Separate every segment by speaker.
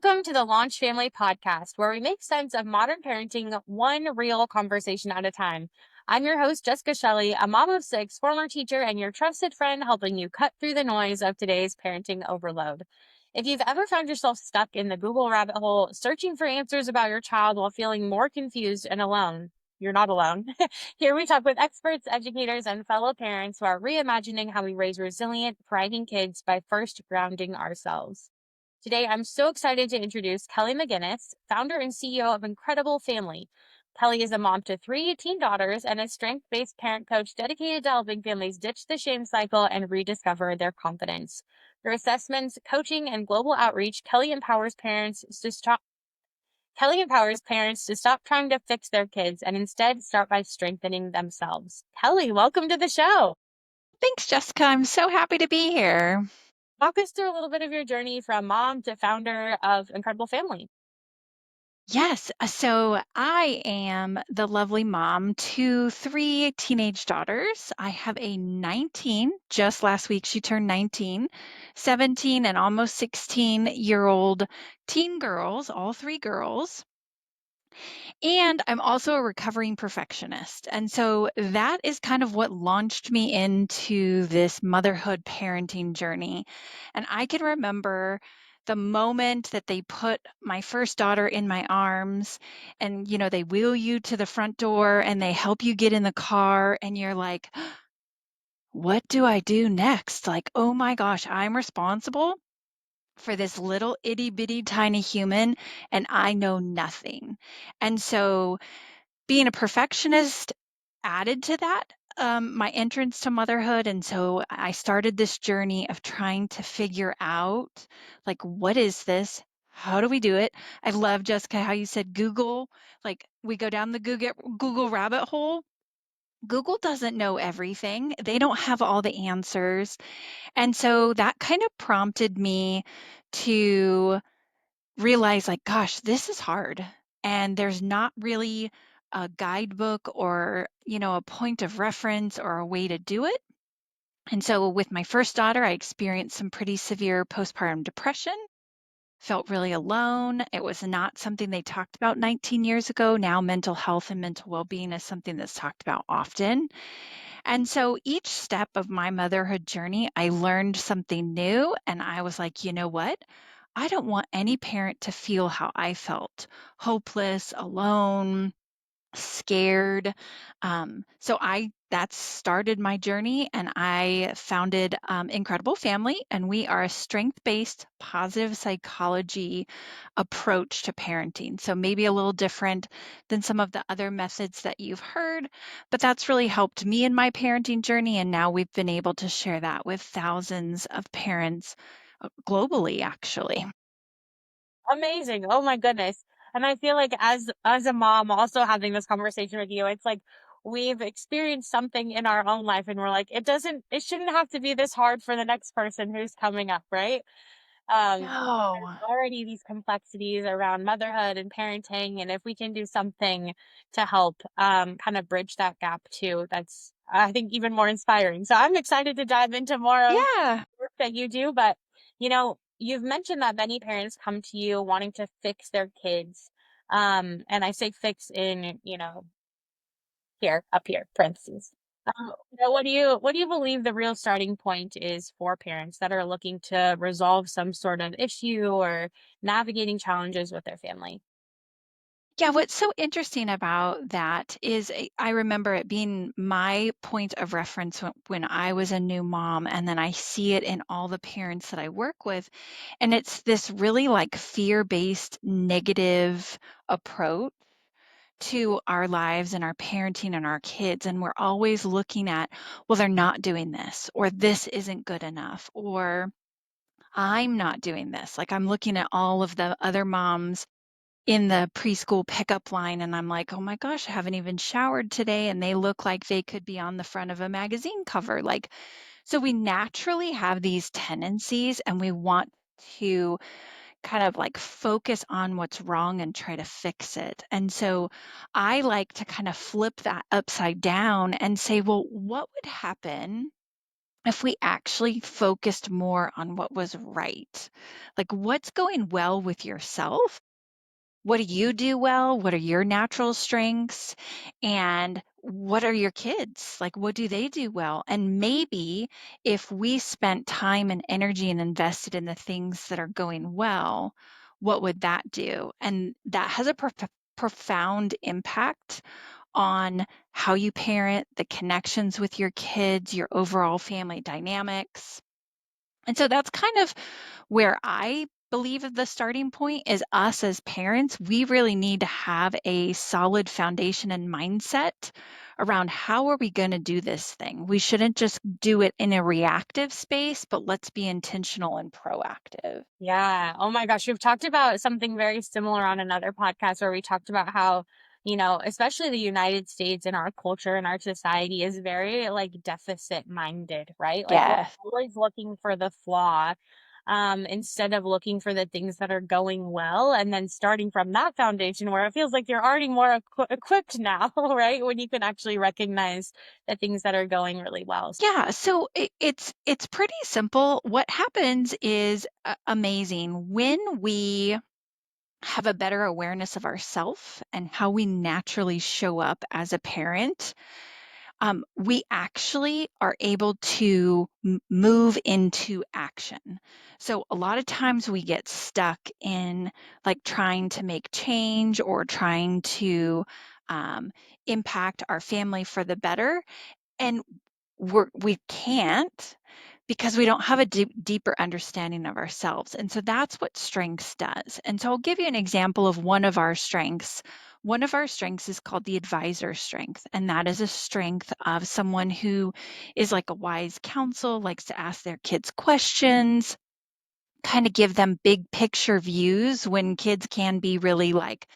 Speaker 1: Welcome to the LaunchFamily Podcast, where we make sense of modern parenting one real conversation at a time. I'm your host, Jessica Shelley, a mom of six, former teacher, and your trusted friend helping you cut through the noise of today's parenting overload. If you've ever found yourself stuck in the Google rabbit hole, searching for answers about your child while feeling more confused and alone, you're not alone. Here we talk with experts, educators, and fellow parents who are reimagining how we raise resilient, thriving kids by first grounding ourselves. Today, I'm so excited to introduce Kelly McGinnis, founder and CEO of Incredible Family. Kelly is a mom to three teen daughters and a strength based parent coach dedicated to helping families ditch the shame cycle and rediscover their confidence. Through assessments, coaching, and global outreach, Kelly empowers parents to stop trying to fix their kids and instead start by strengthening themselves. Kelly, welcome to the show.
Speaker 2: Thanks, Jessica. I'm so happy to be here.
Speaker 1: Walk us through a little bit of your journey from mom to founder of Incredible Family.
Speaker 2: Yes, so I am the lovely mom to three teenage daughters. I have a 19, just last week she turned 19, 17, and almost 16-year-old teen girls, all three girls. And I'm also a recovering perfectionist. And so that is kind of what launched me into this motherhood parenting journey. And I can remember the moment that they put my first daughter in my arms and, they wheel you to the front door and they help you get in the car and you're like, what do I do next? Like, oh my gosh, I'm responsible for this little itty bitty tiny human and I know nothing. And so being a perfectionist added to that, my entrance to motherhood. And so I started this journey of trying to figure out, like, what is this? How do we do it? I love, Jessica, how you said Google, like we go down the Google rabbit hole. Google doesn't know everything. They don't have all the answers. And so that kind of prompted me to realize, like, gosh, this is hard. And there's not really a guidebook or, a point of reference or a way to do it. And so with my first daughter, I experienced some pretty severe postpartum depression, felt really alone. It was not something they talked about 19 years ago. Now mental health and mental well-being is something that's talked about often. And so each step of my motherhood journey, I learned something new. And I was like, you know what? I don't want any parent to feel how I felt, hopeless, alone, scared. That started my journey, and I founded Incredible Family, and we are a strength-based positive psychology approach to parenting. So maybe a little different than some of the other methods that you've heard, but that's really helped me in my parenting journey. And now we've been able to share that with thousands of parents globally, actually.
Speaker 1: Amazing. Oh my goodness. And I feel like as a mom also having this conversation with you, it's like we've experienced something in our own life and we're like, it shouldn't have to be this hard for the next person who's coming up, right? There's
Speaker 2: No.
Speaker 1: already these complexities around motherhood and parenting, and if we can do something to help kind of bridge that gap too, that's I think even more inspiring. So I'm excited to dive into more of
Speaker 2: Yeah.
Speaker 1: the work that you do, but you've mentioned that many parents come to you wanting to fix their kids. And I say fix in, here, up here, parentheses. What do you believe the real starting point is for parents that are looking to resolve some sort of issue or navigating challenges with their family?
Speaker 2: Yeah, what's so interesting about that is I remember it being my point of reference when I was a new mom, and then I see it in all the parents that I work with. And it's this really like fear-based negative approach to our lives and our parenting and our kids. And we're always looking at, well, they're not doing this, or this isn't good enough, or I'm not doing this. Like I'm looking at all of the other moms in the preschool pickup line and I'm like, "Oh my gosh, I haven't even showered today," and they look like they could be on the front of a magazine cover. Like, so we naturally have these tendencies and we want to kind of like focus on what's wrong and try to fix it. And so I like to kind of flip that upside down and say, "Well, what would happen if we actually focused more on what was right. Like, what's going well with yourself? What do you do well? What are your natural strengths? And what are your kids? Like, what do they do well? And maybe if we spent time and energy and invested in the things that are going well, what would that do? And that has a profound impact on how you parent, the connections with your kids, your overall family dynamics. And so that's kind of where I believe the starting point is us as parents. We really need to have a solid foundation and mindset around how are we going to do this thing. We shouldn't just do it in a reactive space, but let's be intentional and proactive.
Speaker 1: Yeah. Oh my gosh. We've talked about something very similar on another podcast where we talked about how, especially the United States and our culture and our society is very like deficit minded, right? Like we're
Speaker 2: Yes.
Speaker 1: always looking for the flaw, instead of looking for the things that are going well and then starting from that foundation where it feels like you're already more equipped now, right? When you can actually recognize the things that are going really well.
Speaker 2: Yeah, so it's pretty simple. What happens is amazing when we have a better awareness of ourself and how we naturally show up as a parent. We actually are able to move into action. So a lot of times we get stuck in like trying to make change or trying to um, impact our family for the better, and we can't because we don't have a deeper understanding of ourselves. And so that's what strengths does. And so I'll give you an example of one of our strengths. One of our strengths is called the advisor strength, and that is a strength of someone who is like a wise counsel, likes to ask their kids questions, kind of give them big picture views when kids can be really like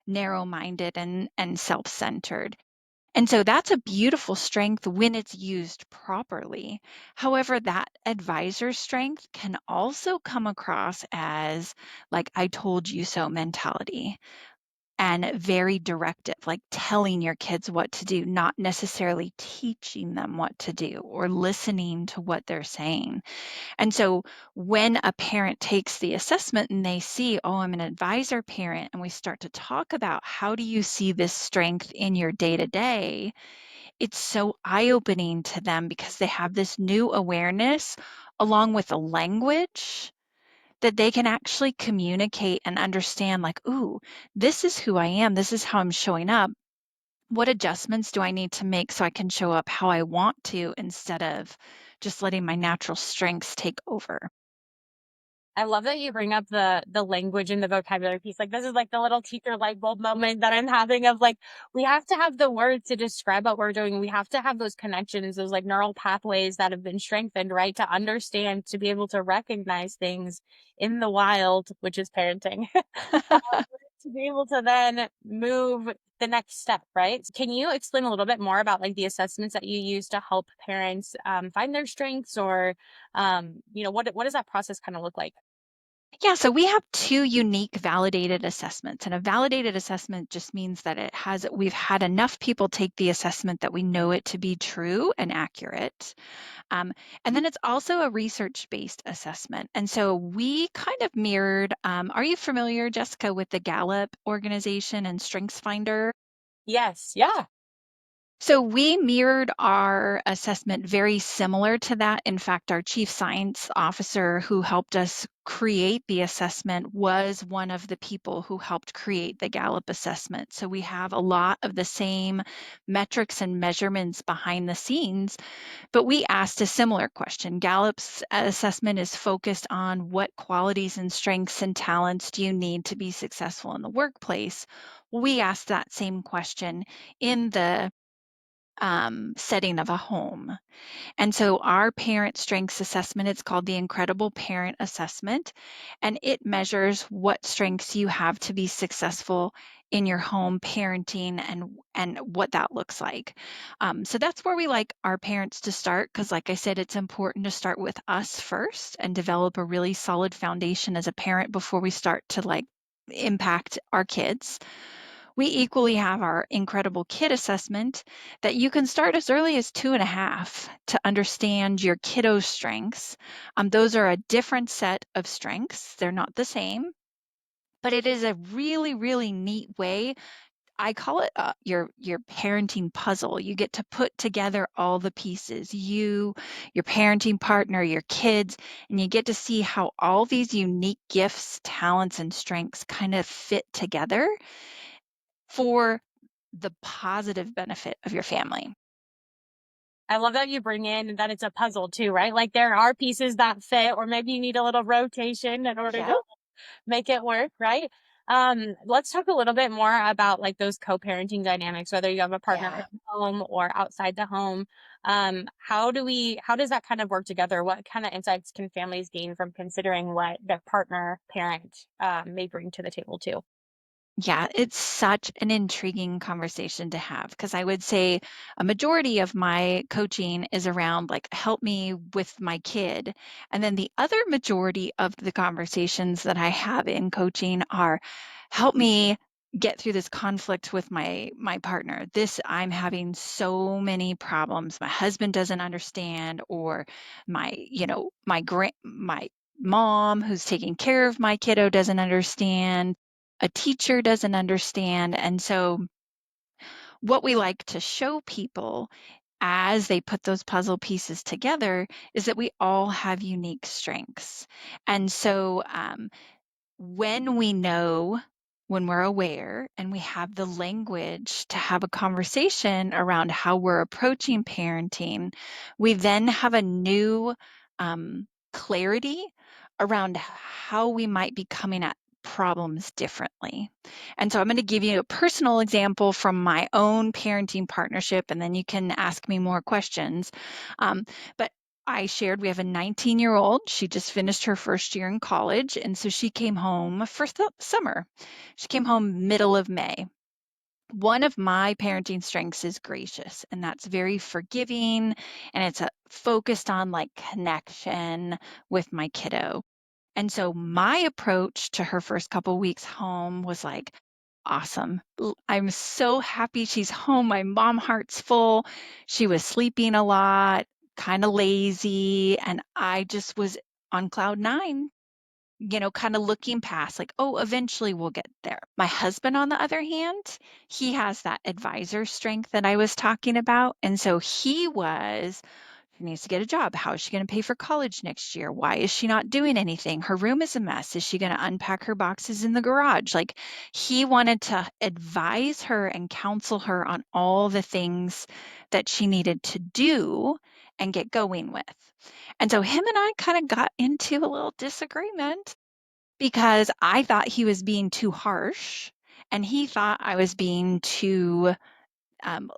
Speaker 2: narrow-minded and self-centered. And so that's a beautiful strength when it's used properly. However, that advisor strength can also come across as like I told you so mentality and very directive, like telling your kids what to do, not necessarily teaching them what to do or listening to what they're saying. And so when a parent takes the assessment and they see, oh, I'm an advisor parent, and we start to talk about how do you see this strength in your day to day, it's so eye-opening to them because they have this new awareness along with a language that they can actually communicate and understand like, ooh, this is who I am. This is how I'm showing up. What adjustments do I need to make so I can show up how I want to instead of just letting my natural strengths take over?
Speaker 1: I love that you bring up the language and the vocabulary piece. Like this is like the little teacher light bulb moment that I'm having of like we have to have the words to describe what we're doing. We have to have those connections, those like neural pathways that have been strengthened, right? To understand, to be able to recognize things in the wild, which is parenting. To be able to then move the next step, right? Can you explain a little bit more about like the assessments that you use to help parents find their strengths or what does that process kind of look like?
Speaker 2: Yeah, so we have two unique validated assessments. And a validated assessment just means that we've had enough people take the assessment that we know it to be true and accurate. And then it's also a research-based assessment. And so we kind of mirrored, are you familiar, Jessica, with the Gallup organization and StrengthsFinder?
Speaker 1: Yes, yeah.
Speaker 2: So we mirrored our assessment very similar to that. In fact, our chief science officer who helped us create the assessment was one of the people who helped create the Gallup assessment. So we have a lot of the same metrics and measurements behind the scenes, but we asked a similar question. Gallup's assessment is focused on what qualities and strengths and talents do you need to be successful in the workplace. We asked that same question in the setting of a home. And so our parent strengths assessment, it's called the Incredible Parent Assessment, and it measures what strengths you have to be successful in your home parenting and what that looks like. So that's where we like our parents to start because, like I said, it's important to start with us first and develop a really solid foundation as a parent before we start to like impact our kids. We equally have our incredible kid assessment that you can start as early as 2.5 to understand your kiddo's strengths. Those are a different set of strengths. They're not the same, but it is a really, really neat way. I call it your parenting puzzle. You get to put together all the pieces, your parenting partner, your kids, and you get to see how all these unique gifts, talents, and strengths kind of fit together for the positive benefit of your family.
Speaker 1: I love that you bring in that it's a puzzle too, right? Like there are pieces that fit, or maybe you need a little rotation in order
Speaker 2: Yeah.
Speaker 1: to make it work, right? Let's talk a little bit more about like those co-parenting dynamics, whether you have a partner
Speaker 2: Yeah.
Speaker 1: at home or outside the home. How does that kind of work together? What kind of insights can families gain from considering what their partner parent may bring to the table too?
Speaker 2: Yeah, it's such an intriguing conversation to have because I would say a majority of my coaching is around like help me with my kid. And then the other majority of the conversations that I have in coaching are help me get through this conflict with my partner. This I'm having so many problems. My husband doesn't understand, or my mom who's taking care of my kiddo doesn't understand, a teacher doesn't understand. And so, what we like to show people as they put those puzzle pieces together is that we all have unique strengths. And so, when we know, when we're aware, and we have the language to have a conversation around how we're approaching parenting, we then have a new clarity around how we might be coming at problems differently. And so I'm going to give you a personal example from my own parenting partnership, and then you can ask me more questions. But I shared we have a 19-year-old. She just finished her first year in college, and so she came home for summer. She came home middle of May. One of my parenting strengths is gracious, and that's very forgiving, and it's focused on like connection with my kiddo. And so my approach to her first couple weeks home was like, awesome. I'm so happy she's home. My mom heart's full. She was sleeping a lot, kind of lazy, and I just was on cloud nine, kind of looking past like, oh, eventually we'll get there. My husband, on the other hand, he has that advisor strength that I was talking about. And so she needs to get a job. How is she going to pay for college next year? Why is she not doing anything? Her room is a mess. Is she going to unpack her boxes in the garage? Like, he wanted to advise her and counsel her on all the things that she needed to do and get going with. And so him and I kind of got into a little disagreement because I thought he was being too harsh and he thought I was being too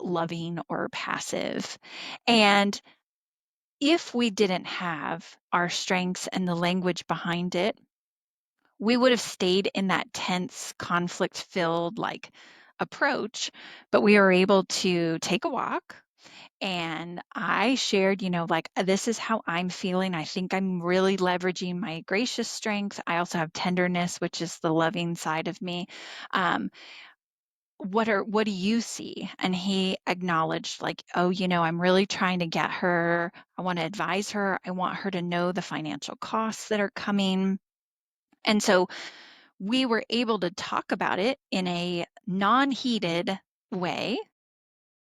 Speaker 2: loving or passive. And if we didn't have our strengths and the language behind it, we would have stayed in that tense, conflict filled like approach. But we were able to take a walk. And I shared, like, this is how I'm feeling. I think I'm really leveraging my gracious strength. I also have tenderness, which is the loving side of me. Um, what do you see? And he acknowledged, like, oh, I'm really trying to get her. I want to advise her. I want her to know the financial costs that are coming. And so we were able to talk about it in a non-heated way.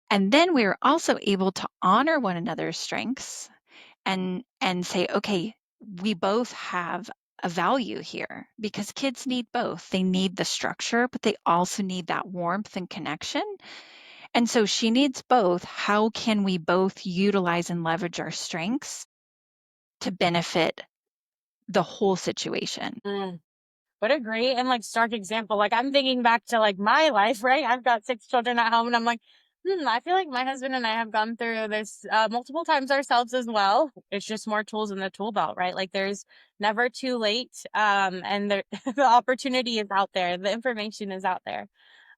Speaker 2: And then we were also able to honor one another's strengths and say, okay, we both have a value here because kids need both. They need the structure, but they also need that warmth and connection. And so she needs both. How can we both utilize and leverage our strengths to benefit the whole situation?
Speaker 1: Mm. What a great and like stark example. Like I'm thinking back to like my life, right? I've got 6 children at home and I'm like, I feel like my husband and I have gone through this multiple times ourselves as well. It's just more tools in the tool belt, right? Like there's never too late. And the opportunity is out there. The information is out there.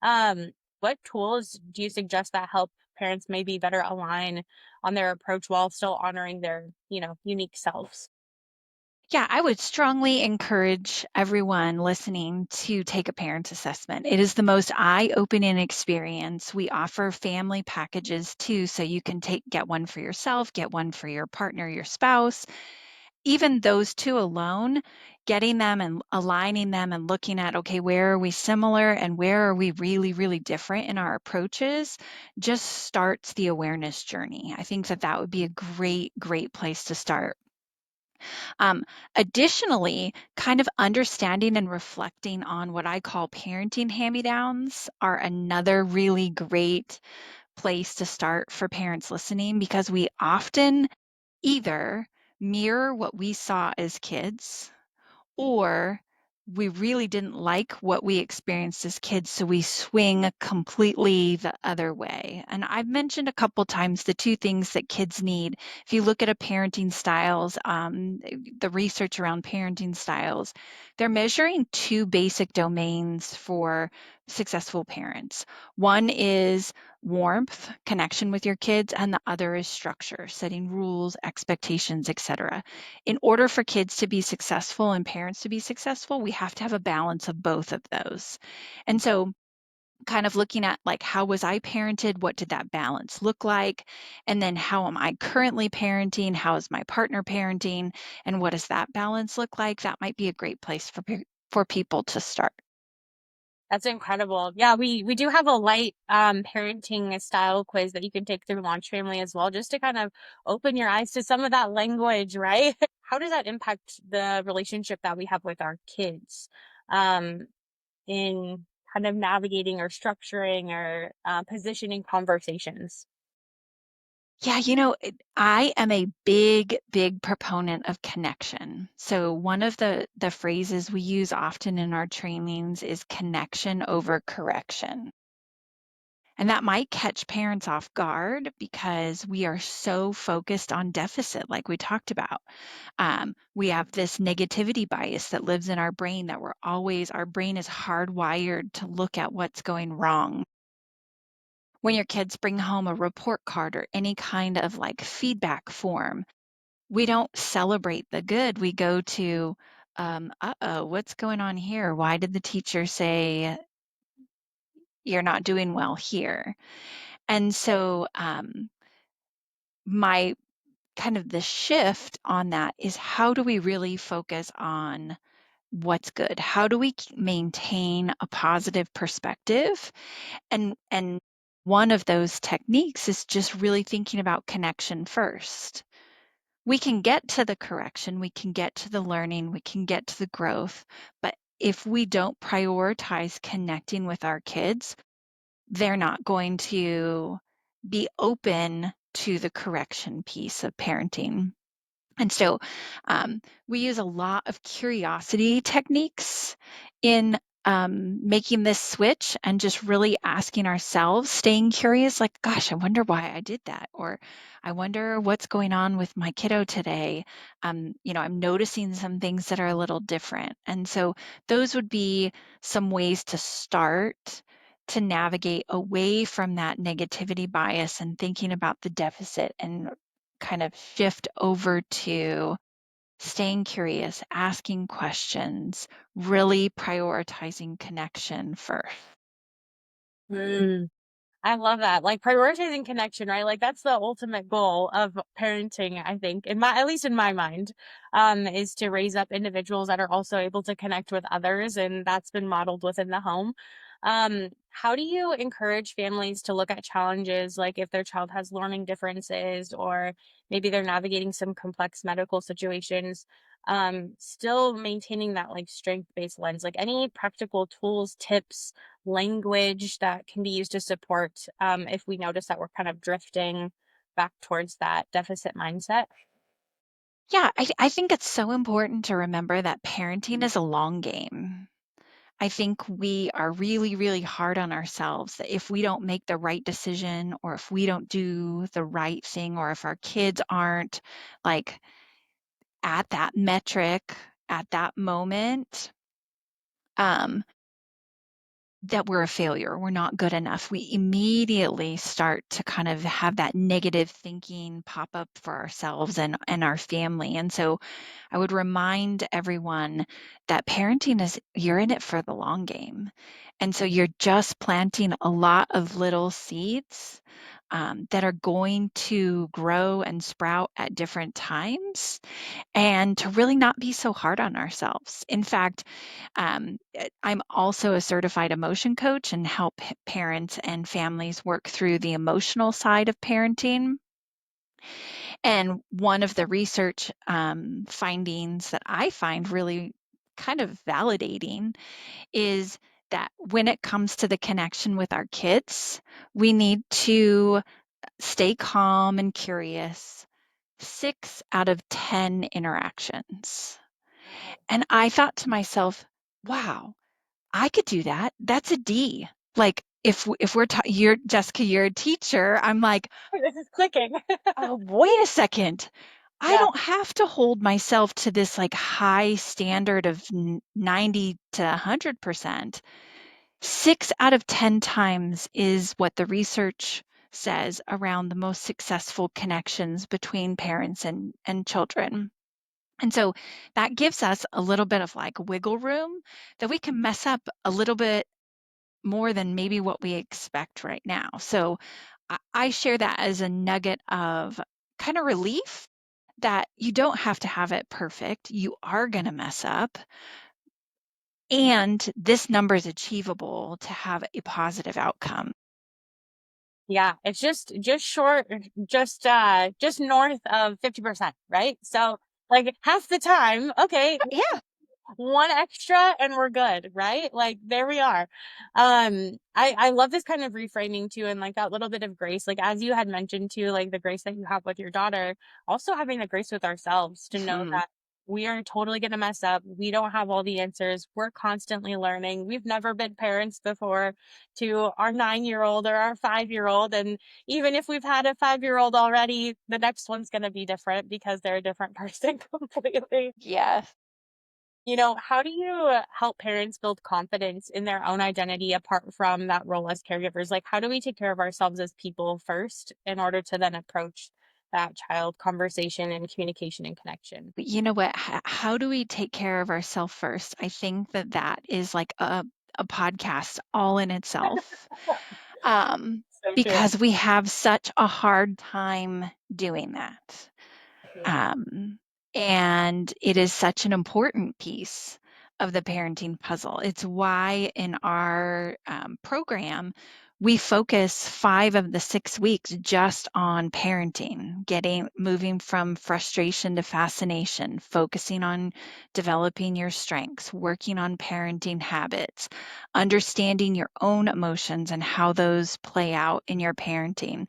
Speaker 1: Um, what tools do you suggest that help parents maybe better align on their approach while still honoring their, unique selves?
Speaker 2: Yeah, I would strongly encourage everyone listening to take a parent assessment. It is the most eye-opening experience. We offer family packages too, so you can get one for yourself, get one for your partner, your spouse. Even those two alone, getting them and aligning them and looking at, okay, where are we similar and where are we really, really different in our approaches, just starts the awareness journey. I think that that would be a great, great place to start. Um, Additionally, kind of understanding and reflecting on what I call parenting hand-me-downs are another really great place to start for parents listening, because we often either mirror what we saw as kids, or we really didn't like what we experienced as kids, so we swing completely the other way. And I've mentioned a couple times the two things that kids need. If you look at a parenting styles, the research around parenting styles, they're measuring two basic domains for successful parents. One is warmth, connection with your kids, and the other is structure, setting rules, expectations, etc. In order for kids to be successful and parents to be successful, we have to have a balance of both of those. And so kind of looking at, like, how was I parented? What did that balance look like? And then how am I currently parenting? How is my partner parenting? And what does that balance look like? That might be a great place for people to start.
Speaker 1: That's incredible. Yeah, we do have a light parenting style quiz that you can take through Launch Family as well, just to kind of open your eyes to some of that language, right? How does that impact the relationship that we have with our kids um, in kind of navigating or structuring or positioning conversations?
Speaker 2: Yeah, I am a big, big proponent of connection. So one of the phrases we use often in our trainings is connection over correction. And that might catch parents off guard because we are so focused on deficit, like we talked about. We have this negativity bias that lives in our brain, that our brain is hardwired to look at what's going wrong. When your kids bring home a report card or any kind of like feedback form, we don't celebrate the good. We go to, uh-oh, what's going on here? Why did the teacher say you're not doing well here? And so, my kind of the shift on that is, how do we really focus on what's good? How do we maintain a positive perspective? And one of those techniques is just really thinking about connection first. We can get to the correction, we can get to the learning, we can get to the growth, but if we don't prioritize connecting with our kids, they're not going to be open to the correction piece of parenting. And so we use a lot of curiosity techniques in making this switch, and just really asking ourselves, staying curious, like, gosh, I wonder why I did that. Or I wonder what's going on with my kiddo today. I'm noticing some things that are a little different. And so those would be some ways to start to navigate away from that negativity bias and thinking about the deficit, and kind of shift over to staying curious, asking questions, really prioritizing connection first.
Speaker 1: Mm. I love that. Like prioritizing connection, right? Like that's the ultimate goal of parenting, I think, at least in my mind, is to raise up individuals that are also able to connect with others. And that's been modeled within the home. How do you encourage families to look at challenges, like if their child has learning differences or maybe they're navigating some complex medical situations, still maintaining that like strength-based lens, like any practical tools, tips, language that can be used to support if we notice that we're kind of drifting back towards that deficit mindset?
Speaker 2: Yeah, I think it's so important to remember that parenting is a long game. I think we are really, really hard on ourselves that if we don't make the right decision, or if we don't do the right thing, or if our kids aren't like at that metric at that moment, um, that we're a failure, we're not good enough, we immediately start to kind of have that negative thinking pop up for ourselves and our family. And so I would remind everyone that parenting is, you're in it for the long game. And so you're just planting a lot of little seeds that are going to grow and sprout at different times, and to really not be so hard on ourselves. In fact, I'm also a certified emotion coach and help parents and families work through the emotional side of parenting. And one of the research findings that I find really kind of validating is that when it comes to the connection with our kids, we need to stay calm and curious 6 out of 10 interactions. And I thought to myself, wow, I could do that. That's a D. Like if we're you're Jessica, you're a teacher. I'm like,
Speaker 1: This is clicking.
Speaker 2: oh, wait a second. I
Speaker 1: Yeah.
Speaker 2: don't have to hold myself to this like high standard of 90 to 100%. 6 out of 10 times is what the research says around the most successful connections between parents and children. And so that gives us a little bit of like wiggle room that we can mess up a little bit more than maybe what we expect right now. So I share that as a nugget of kind of relief that you don't have to have it perfect. You are going to mess up. And this number is achievable to have a positive outcome.
Speaker 1: Yeah, it's just short, just north of 50%, right? So like half the time, okay,
Speaker 2: Yeah.
Speaker 1: one extra and we're good, right? Like there we are. I love this kind of reframing too, and like that little bit of grace, like as you had mentioned too, like the grace that you have with your daughter, also having the grace with ourselves to know
Speaker 2: Mhm.
Speaker 1: that we are totally going to mess up. We don't have all the answers. We're constantly learning. We've never been parents before to our 9-year-old or our 5-year-old. And even if we've had a 5-year-old already, the next one's going to be different because they're a different person completely.
Speaker 2: Yes.
Speaker 1: How do you help parents build confidence in their own identity apart from that role as caregivers? Like, how do we take care of ourselves as people first in order to then approach that child conversation and communication and connection?
Speaker 2: But you know what? How do we take care of ourselves first? I think that that is like a podcast all in itself, um,
Speaker 1: So true.
Speaker 2: because we have such a hard time doing that. Um, and it is such an important piece of the parenting puzzle. It's why in our program, we focus 5 of the 6 weeks just on parenting, moving from frustration to fascination, focusing on developing your strengths, working on parenting habits, understanding your own emotions and how those play out in your parenting.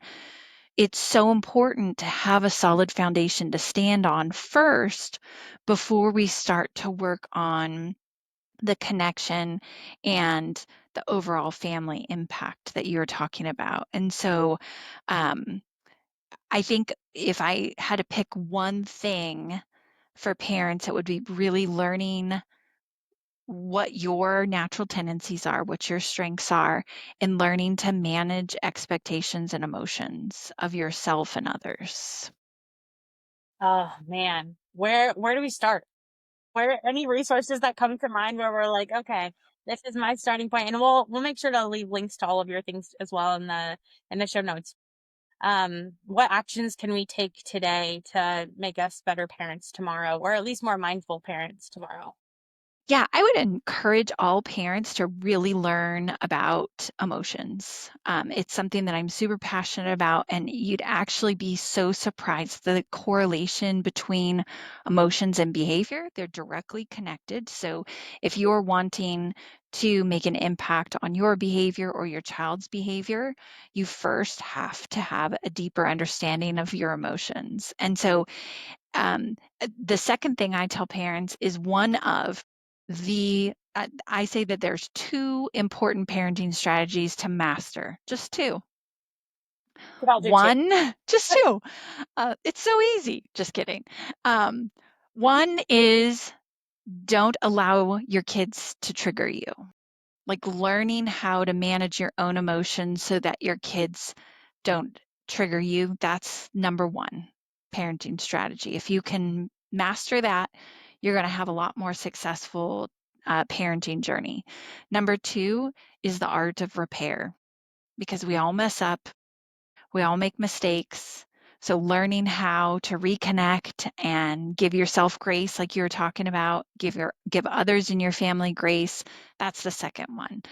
Speaker 2: It's so important to have a solid foundation to stand on first before we start to work on the connection and the overall family impact that you're talking about. And so um, I think if I had to pick one thing for parents, it would be really learning what your natural tendencies are, what your strengths are, and learning to manage expectations and emotions of yourself and others.
Speaker 1: Oh man, where do we start? Where any resources that come to mind where we're like, okay, this is my starting point, and we'll make sure to leave links to all of your things as well in the show notes. What actions can we take today to make us better parents tomorrow, or at least more mindful parents tomorrow?
Speaker 2: Yeah, I would encourage all parents to really learn about emotions. It's something that I'm super passionate about, and you'd actually be so surprised the correlation between emotions and behavior. They're directly connected. So if you're wanting to make an impact on your behavior or your child's behavior, you first have to have a deeper understanding of your emotions. And so the second thing I tell parents is one of I say that there's 2 important parenting strategies to master, just 2.
Speaker 1: But I'll do too.
Speaker 2: One, just 2. It's so easy. Just kidding. Um, One is don't allow your kids to trigger you. like learning how to manage your own emotions so that your kids don't trigger you. That's number one parenting strategy. If you can master that, you're going to have a lot more successful parenting journey. Number two is the art of repair, because we all mess up, we all make mistakes. So learning how to reconnect and give yourself grace, like you were talking about, give others in your family grace. That's the second one.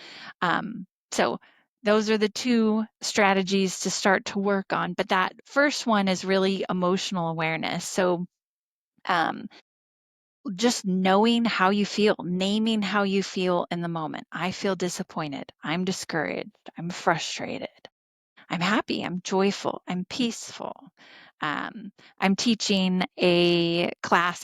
Speaker 2: So those are the two strategies to start to work on. But that first one is really emotional awareness. So just knowing how you feel, naming how you feel in the moment. I feel disappointed. I'm discouraged. I'm frustrated. I'm happy, I'm joyful, I'm peaceful. I'm teaching a class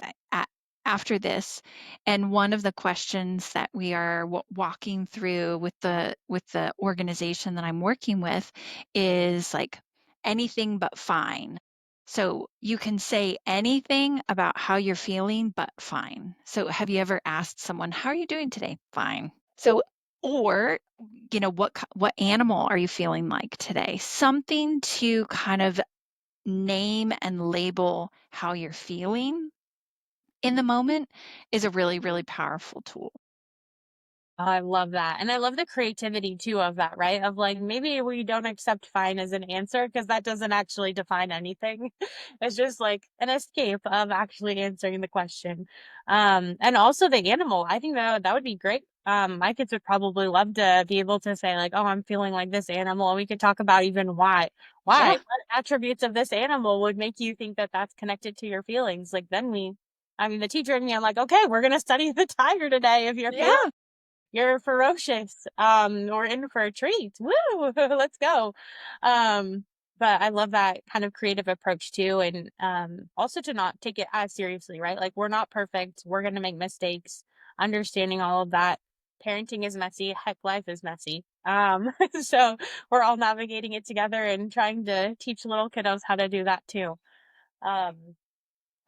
Speaker 2: after this, and one of the questions that we are walking through with the organization that I'm working with is like anything but fine. So you can say anything about how you're feeling, but fine. So have you ever asked someone, how are you doing today? Fine. So, or what animal are you feeling like today? Something to kind of name and label how you're feeling in the moment is a really, really powerful tool.
Speaker 1: I love that. And I love the creativity too of that, right? Of like, maybe we don't accept fine as an answer because that doesn't actually define anything. It's just like an escape of actually answering the question. And also the animal, I think that would be great. My kids would probably love to be able to say like, oh, I'm feeling like this animal. And we could talk about even
Speaker 2: Yeah.
Speaker 1: what attributes of this animal would make you think that that's connected to your feelings. Like I mean, the teacher and me, I'm like, okay, we're going to study the tiger today. If you're feeling
Speaker 2: Yeah.
Speaker 1: you're ferocious, or in for a treat. Woo! Let's go. Um, but I love that kind of creative approach too. And also to not take it as seriously, right? Like we're not perfect. We're gonna make mistakes. Understanding all of that. Parenting is messy. Heck, life is messy. So we're all navigating it together and trying to teach little kiddos how to do that too. Um,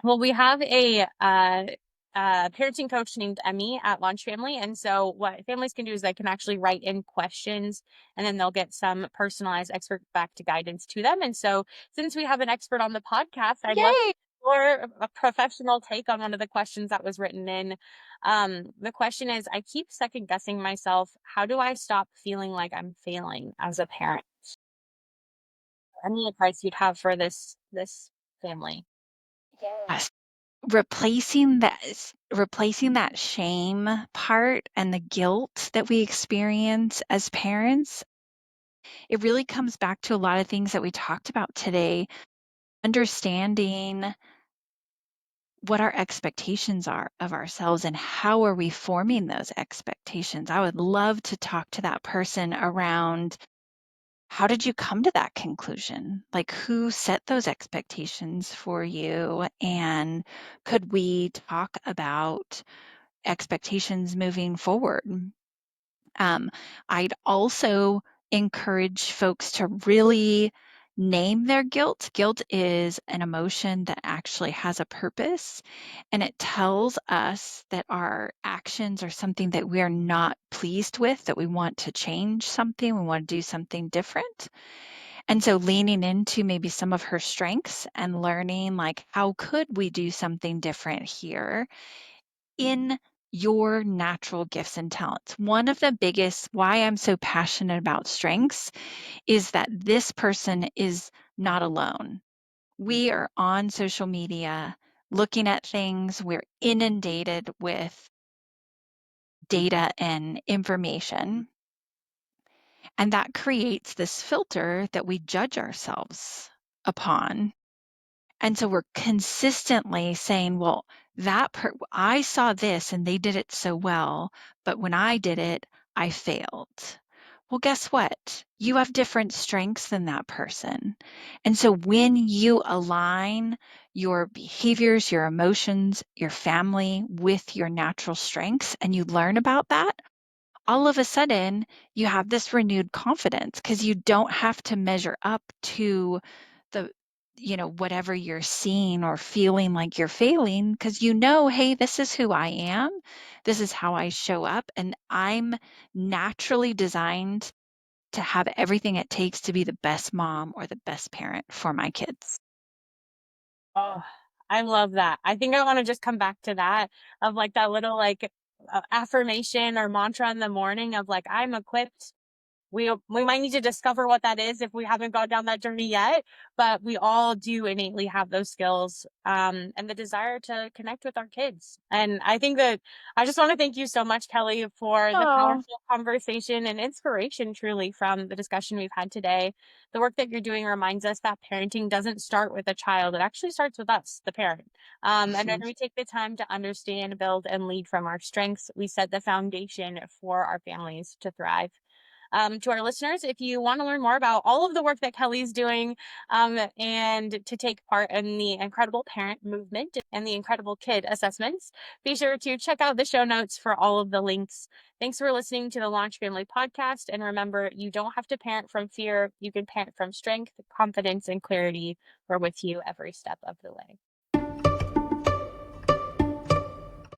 Speaker 1: well, we have a parenting coach named Emmy at LaunchFamily. And so what families can do is they can actually write in questions and then they'll get some personalized expert back to guidance to them. And so since we have an expert on the podcast, I'd love
Speaker 2: Yay.
Speaker 1: for a professional take on one of the questions that was written in. The question is, I keep second guessing myself. How do I stop feeling like I'm failing as a parent? Any advice you'd have for this family?
Speaker 2: Yes. Replacing that shame part and the guilt that we experience as parents, it really comes back to a lot of things that we talked about today. Understanding what our expectations are of ourselves and how are we forming those expectations. I would love to talk to that person around, how did you come to that conclusion? Like, who set those expectations for you? And could we talk about expectations moving forward? I'd also encourage folks to really name their guilt. Guilt is an emotion that actually has a purpose, and it tells us that our actions are something that we are not pleased with, that we want to change something, we want to do something different. And so leaning into maybe some of her strengths and learning, like, how could we do something different here in your natural gifts and talents? One of the biggest why I'm so passionate about strengths is that this person is not alone. We are on social media looking at things, we're inundated with data and information, and that creates this filter that we judge ourselves upon. And so we're consistently saying, well, I saw this and they did it so well, but when I did it, I failed. Well, guess what? You have different strengths than that person. And so when you align your behaviors, your emotions, your family with your natural strengths, and you learn about that, all of a sudden you have this renewed confidence because you don't have to measure up to the whatever you're seeing or feeling like you're failing, because hey, this is who I am. This is how I show up. And I'm naturally designed to have everything it takes to be the best mom or the best parent for my kids.
Speaker 1: Oh, I love that. I think I want to just come back to that of like that little like affirmation or mantra in the morning of like, I'm equipped. We might need to discover what that is if we haven't gone down that journey yet, but we all do innately have those skills and the desire to connect with our kids. And I think that I just want to thank you so much, Kelly, for the
Speaker 2: Oh,
Speaker 1: powerful conversation and inspiration truly from the discussion we've had today. The work that you're doing reminds us that parenting doesn't start with a child. It actually starts with us, the parent. And when we take the time to understand, build, and lead from our strengths, we set the foundation for our families to thrive. To our listeners, if you want to learn more about all of the work that Kelly's doing and to take part in the incredible parent movement and the incredible kid assessments, be sure to check out the show notes for all of the links. Thanks for listening to the Launch Family Podcast. And remember, you don't have to parent from fear. You can parent from strength, confidence, and clarity. We're with you every step of the way.